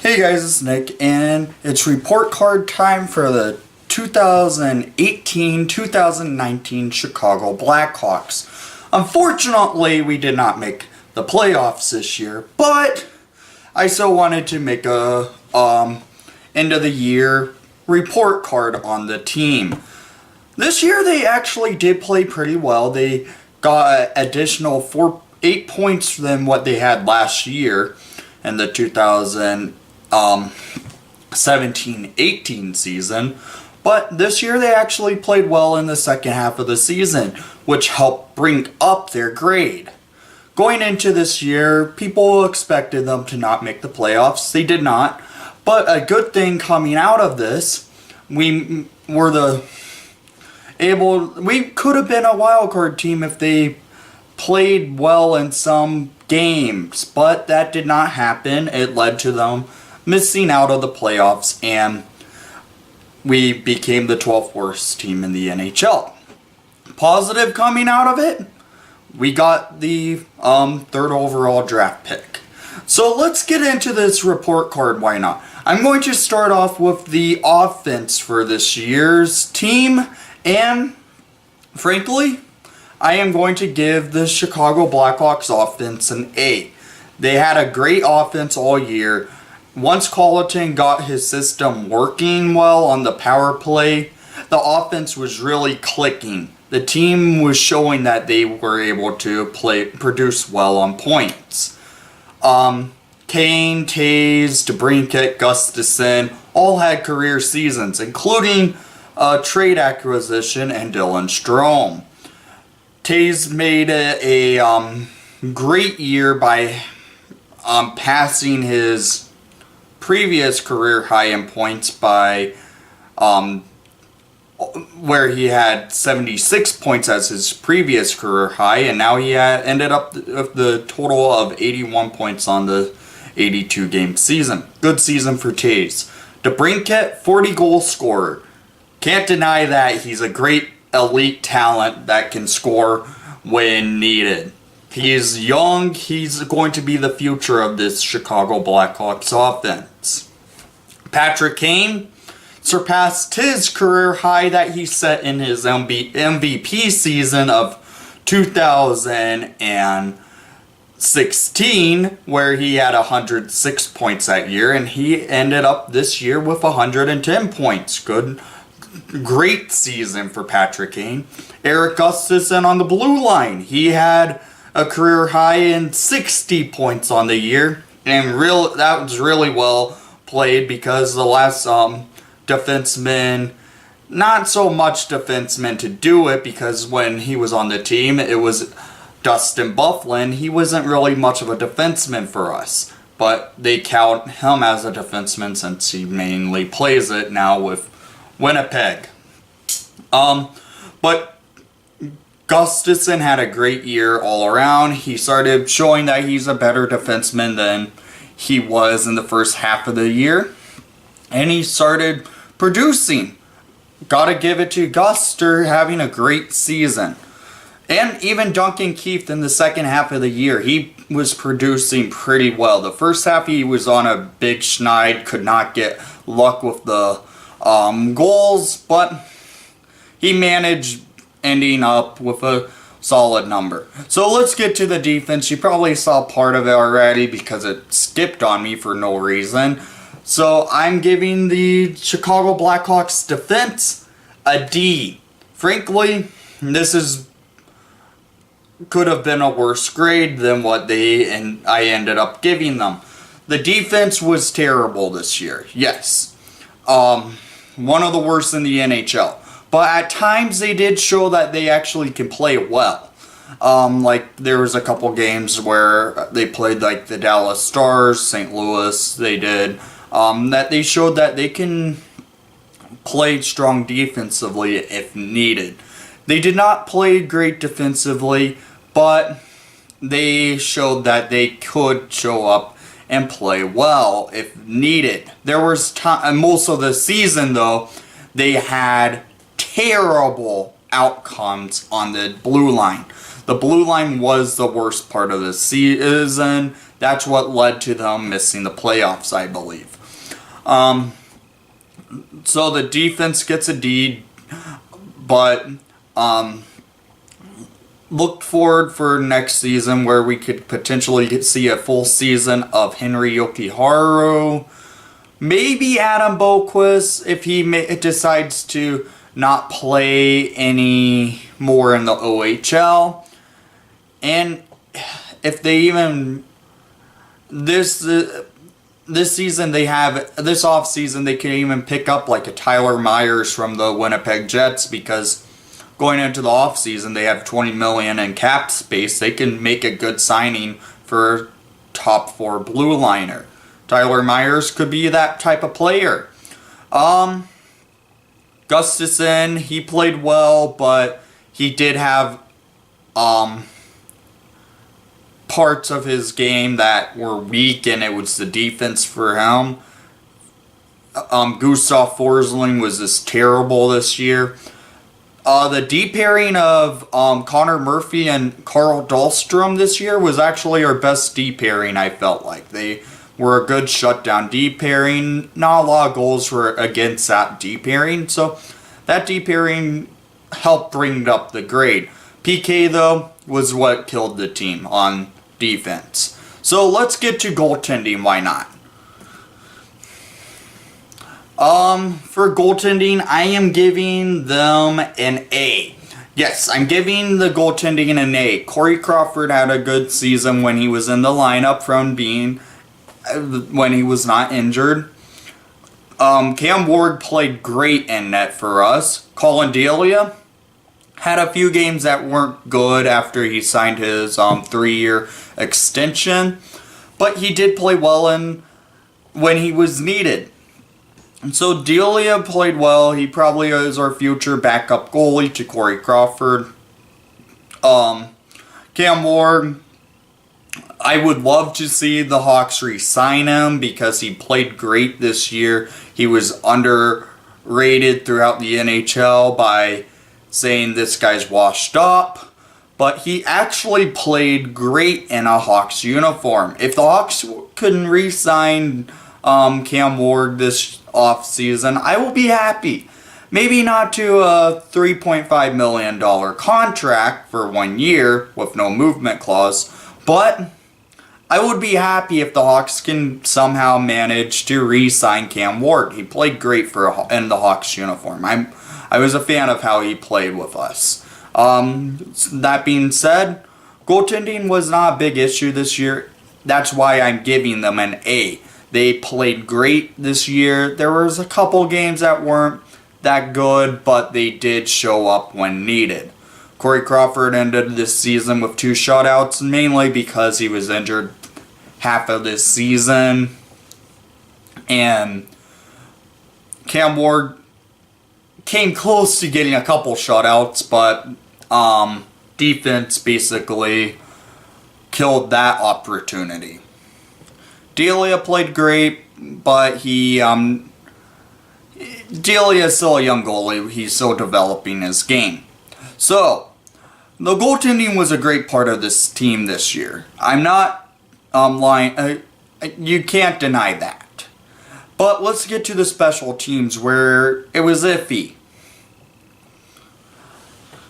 Hey guys, it's Nick, and it's report card time for the 2018-2019 Chicago Blackhawks. Unfortunately, we did not make the playoffs this year, but I still wanted to make a end of the year report card on the team. This year they actually did play pretty well. They got additional 8 points than what they had last year in the 2017-18 season. But this year they actually played well in the second half of the season, which helped bring up their grade. Going into this year, people expected them to not make the playoffs. They did not. But a good thing coming out of this, we could have been a wild card team if they played well in some games, but that did not happen. It led to them missing out of the playoffs, and we became the 12th worst team in the NHL. Positive coming out of it, we got the third overall draft pick. So let's get into this report card, why not? I'm going to start off with the offense for this year's team, and frankly, I am going to give the Chicago Blackhawks offense an A. They had a great offense all year. Once Colleton got his system working well on the power play, the offense was really clicking. The team was showing that they were able to produce well on points. Kane, Taves, DeBrincat, Gustafson all had career seasons, including a trade acquisition and Dylan Strome. Taves made a great year by passing his previous career high in points by where he had 76 points as his previous career high, and now he ended up with the total of 81 points on the 82 game season. Good season for Taves. DeBrincat, 40 goal scorer. Can't deny that. He's a great elite talent that can score when needed. He's young. He's going to be the future of this Chicago Blackhawks offense. Patrick Kane surpassed his career high that he set in his MVP season of 2016, where he had 106 points that year, and he ended up this year with 110 points. Great season for Patrick Kane. Eric Gustafson on the blue line. He had a career high in 60 points on the year, and that was really well played because the last defenseman, not so much defenseman to do it, because when he was on the team it was Dustin Byfuglien. He wasn't really much of a defenseman for us, but they count him as a defenseman since he mainly plays it now with Winnipeg. But Gustafson had a great year all around. He started showing that he's a better defenseman than he was in the first half of the year, and he started producing. Gotta give it to Guster, having a great season. And even Duncan Keith in the second half of the year, he was producing pretty well. The first half he was on a big schneid, could not get luck with the goals, but he managed ending up with a solid number. So let's get to the defense. You probably saw part of it already because it skipped on me for no reason. So I'm giving the Chicago Blackhawks defense a D. Frankly, this could have been a worse grade than what I ended up giving them. The defense was terrible this year. Yes. One of the worst in the NHL. But at times they did show that they actually can play well. Like there was a couple games where they played like the Dallas Stars, St. Louis, they did. That they showed that they can play strong defensively if needed. They did not play great defensively, but they showed that they could show up and play well if needed. There was time, most of the season though, they had terrible outcomes on the blue line. The blue line was the worst part of the season. That's what led to them missing the playoffs, I believe. So the defense gets a D, but look forward for next season where we could potentially see a full season of Henry Yokiharu. Maybe Adam Boquist if he decides to not play any more in the OHL. And if they even this season they have this off season they can even pick up like a Tyler Myers from the Winnipeg Jets, because going into the off season they have $20 million in cap space. They can make a good signing for top 4 blue liner. Tyler Myers could be that type of player. Gustafson, he played well, but he did have parts of his game that were weak, and it was the defense for him. Gustav Forsling was just terrible this year. The deep pairing of Connor Murphy and Carl Dahlstrom this year was actually our best deep pairing, I felt like. They were a good shutdown deep pairing. Not a lot of goals were against that deep pairing, so that deep pairing helped bring up the grade. PK, though, was what killed the team on defense. So let's get to goaltending, why not? For goaltending, I am giving them an A. Yes, I'm giving the goaltending an A. Corey Crawford had a good season when he was in the lineup when he was not injured. Cam Ward played great in net for us. Colin Delia had a few games that weren't good after he signed his 3-year extension, but he did play well when he was needed. And so Delia played well. He probably is our future backup goalie to Corey Crawford. Cam Ward, I would love to see the Hawks re-sign him because he played great this year. He was underrated throughout the NHL by saying this guy's washed up, but he actually played great in a Hawks uniform. If the Hawks couldn't re-sign Cam Ward this offseason, I will be happy. Maybe not to a $3.5 million contract for 1 year with no movement clause, but I would be happy if the Hawks can somehow manage to re-sign Cam Ward. He played great in the Hawks uniform. I was a fan of how he played with us. That being said, goaltending was not a big issue this year. That's why I'm giving them an A. They played great this year. There was a couple games that weren't that good, but they did show up when needed. Corey Crawford ended this season with 2 shutouts, mainly because he was injured half of this season. And Cam Ward came close to getting a couple shutouts, but defense basically killed that opportunity. Delia played great, but Delia is still a young goalie. He's still developing his game. So, the goaltending was a great part of this team this year. I'm not lying. You can't deny that. But let's get to the special teams where it was iffy.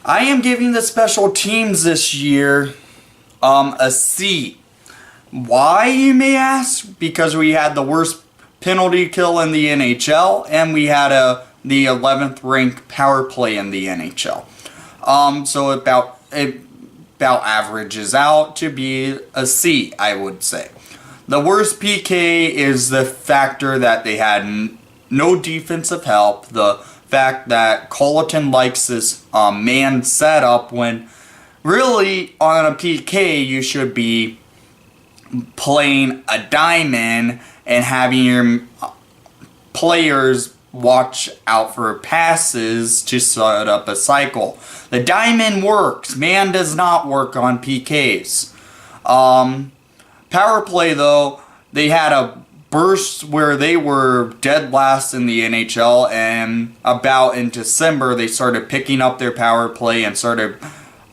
I am giving the special teams this year a C. Why, you may ask? Because we had the worst penalty kill in the NHL, and we had the 11th ranked power play in the NHL. So it about averages out to be a C, I would say. The worst PK is the factor that they had no defensive help. The fact that Colleton likes this man setup when really on a PK you should be playing a diamond and having your players watch out for passes to set up a cycle. The diamond works. Man does not work on PKs. Power play, though, they had a burst where they were dead last in the NHL, and about in December they started picking up their power play and started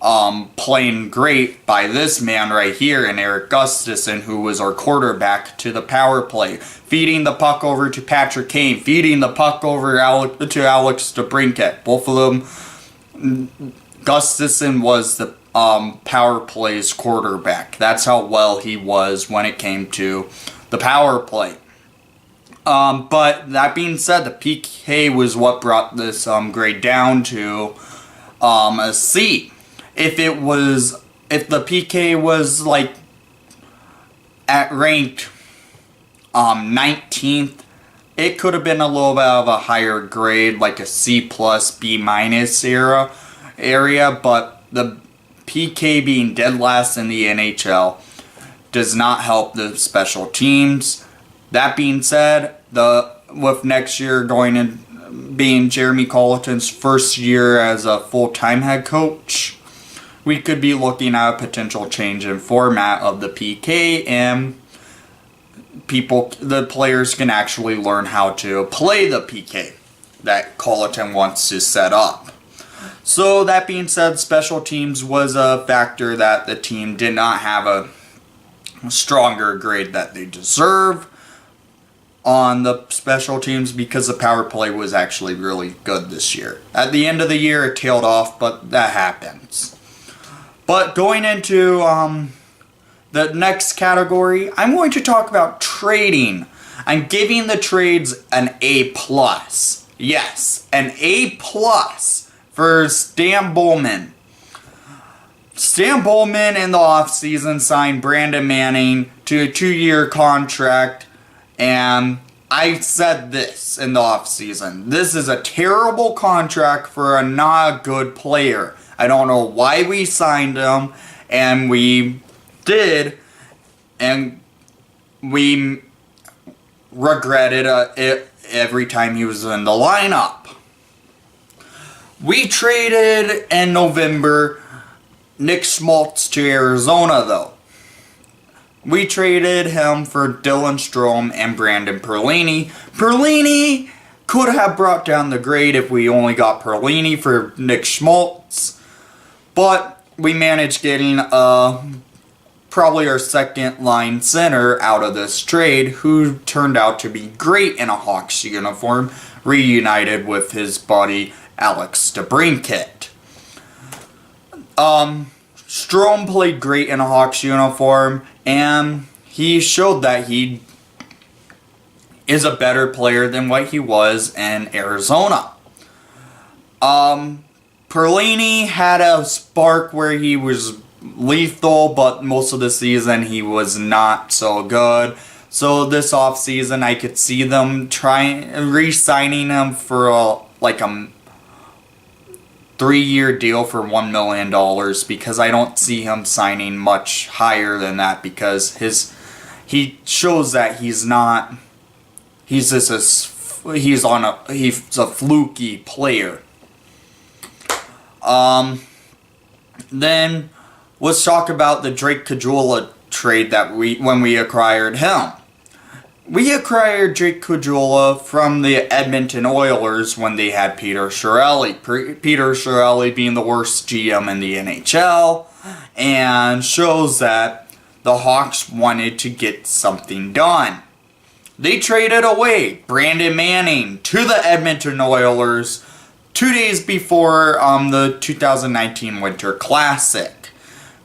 playing great by this man right here, and Eric Gustafson, who was our quarterback, to the power play, feeding the puck over to Patrick Kane, feeding the puck over to Alex DeBrincat. Both of them, Gustafson was the power play's quarterback. That's how well he was when it came to the power play. But that being said, the PK was what brought this grade down to a C. If the PK was like at ranked 19th, it could have been a little bit of a higher grade, like a C plus, B minus area, but the PK being dead last in the NHL does not help the special teams. That being said, with next year going in being Jeremy Colleton's first year as a full-time head coach, we could be looking at a potential change in format of the PK, and the players can actually learn how to play the PK that Colleton wants to set up. So that being said, special teams was a factor that the team did not have a stronger grade that they deserve on the special teams, because the power play was actually really good this year. At the end of the year, it tailed off, but that happens. But going into the next category, I'm going to talk about trading. I'm giving the trades an A+. Yes, an A+ for Stan Bowman. Stan Bowman in the offseason signed Brandon Manning to a 2-year contract, and I said this in the offseason. This is a terrible contract for a not good player. I don't know why we signed him, and we did, and we regretted it every time he was in the lineup. We traded in November Nick Schmaltz to Arizona, though. We traded him for Dylan Strome and Brandon Perlini. Perlini could have brought down the grade if we only got Perlini for Nick Schmaltz, but we managed getting probably our second line center out of this trade, who turned out to be great in a Hawks uniform, reunited with his buddy Alex DeBrincat. Strome played great in a Hawks uniform, and he showed that he is a better player than what he was in Arizona. Perlini had a spark where he was lethal, but most of the season he was not so good. So this offseason I could see them re-signing him for a 3-year deal for $1 million, because I don't see him signing much higher than that, because he shows that he's a fluky player. Then let's talk about the Drake Caggiula trade that when we acquired him. We acquired Drake Caggiula from the Edmonton Oilers when they had Peter Chiarelli. Peter Chiarelli being the worst GM in the NHL, and shows that the Hawks wanted to get something done. They traded away Brandon Manning to the Edmonton Oilers 2 days before the 2019 Winter Classic.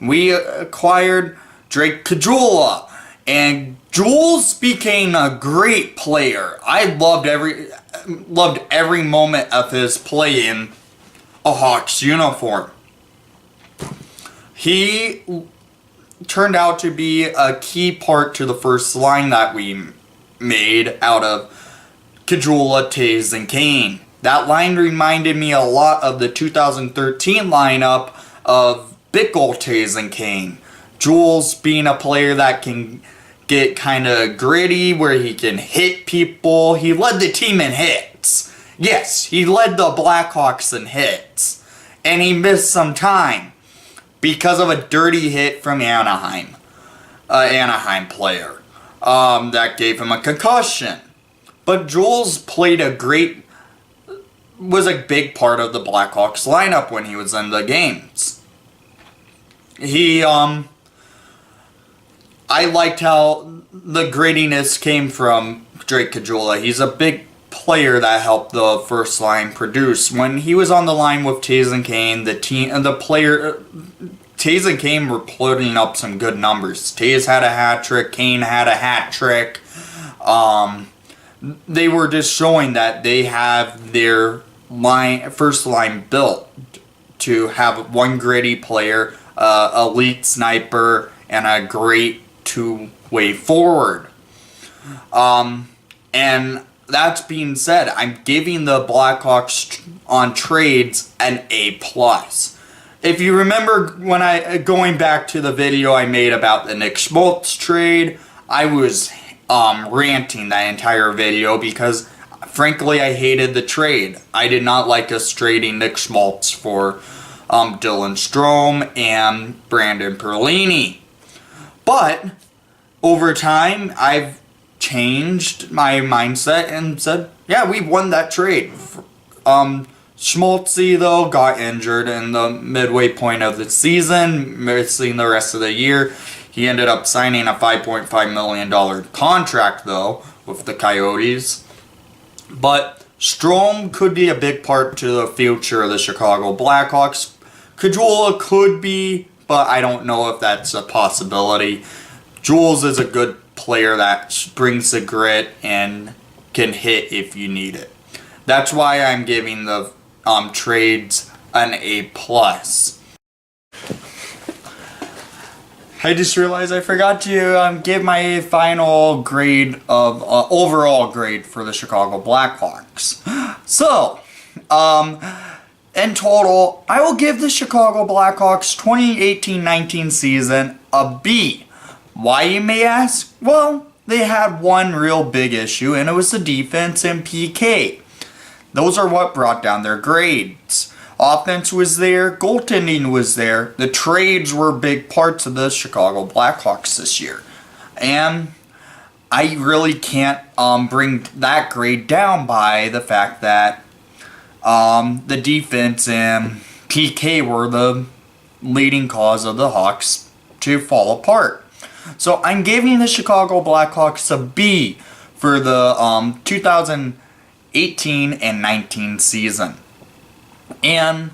We acquired Drake Caggiula, and Jules became a great player. I loved every moment of his play in a Hawks uniform. He turned out to be a key part to the first line that we made out of Caggiula, Taves, and Kane. That line reminded me a lot of the 2013 lineup of Bickle, Taves, and Kane. Jules being a player that can get kind of gritty, where he can hit people. He led the team in hits. Yes, he led the Blackhawks in hits. And he missed some time because of a dirty hit from Anaheim. Anaheim player. That gave him a concussion. But Jules was a big part of the Blackhawks lineup when he was in the games. I liked how the grittiness came from Drake Caggiula. He's a big player that helped the first line produce. When he was on the line with Taves and Kane, Taves and Kane were putting up some good numbers. Taves had a hat trick, Kane had a hat trick. They were just showing that they have their first line built to have one gritty player, elite sniper, and a great two-way forward. And that's being said, I'm giving the Blackhawks on trades an A+. If you remember when going back to the video I made about the Nick Schmaltz trade, I was ranting that entire video because frankly I hated the trade. I did not like us trading Nick Schmaltz for Dylan Strome and Brandon Perlini. But over time, I've changed my mindset and said, yeah, we won that trade. Schmaltzy, though, got injured in the midway point of the season, missing the rest of the year. He ended up signing a $5.5 million contract, though, with the Coyotes. But Strome could be a big part to the future of the Chicago Blackhawks. Caggiula could be, but I don't know if that's a possibility. Jules is a good player that brings the grit and can hit if you need it. That's why I'm giving the trades an A+. I just realized I forgot to give my final grade of overall grade for the Chicago Blackhawks. So, in total, I will give the Chicago Blackhawks 2018-19 season a B. Why, you may ask? Well, they had one real big issue, and it was the defense and PK. Those are what brought down their grades. Offense was there, goaltending was there. The trades were big parts of the Chicago Blackhawks this year. And I really can't bring that grade down by the fact that the defense and PK were the leading cause of the Hawks to fall apart. So I'm giving the Chicago Blackhawks a B for the 2018 and 19 season. And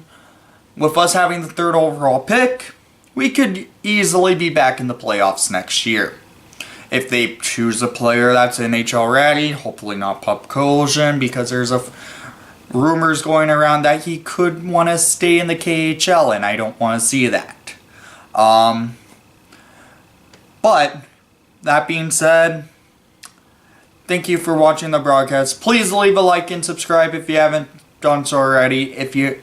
with us having the third overall pick, we could easily be back in the playoffs next year. If they choose a player that's NHL ready, hopefully not Pup Collision, because there's rumors going around that he could want to stay in the KHL, and I don't want to see that. But, that being said, thank you for watching the broadcast. Please leave a like and subscribe if you haven't done so already. If you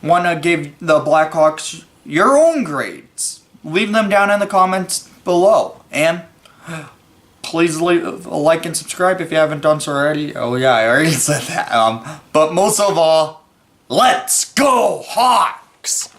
want to give the Blackhawks your own grades, leave them down in the comments below. And please leave a like and subscribe if you haven't done so already. Oh yeah, I already said that. But most of all, let's go Hawks!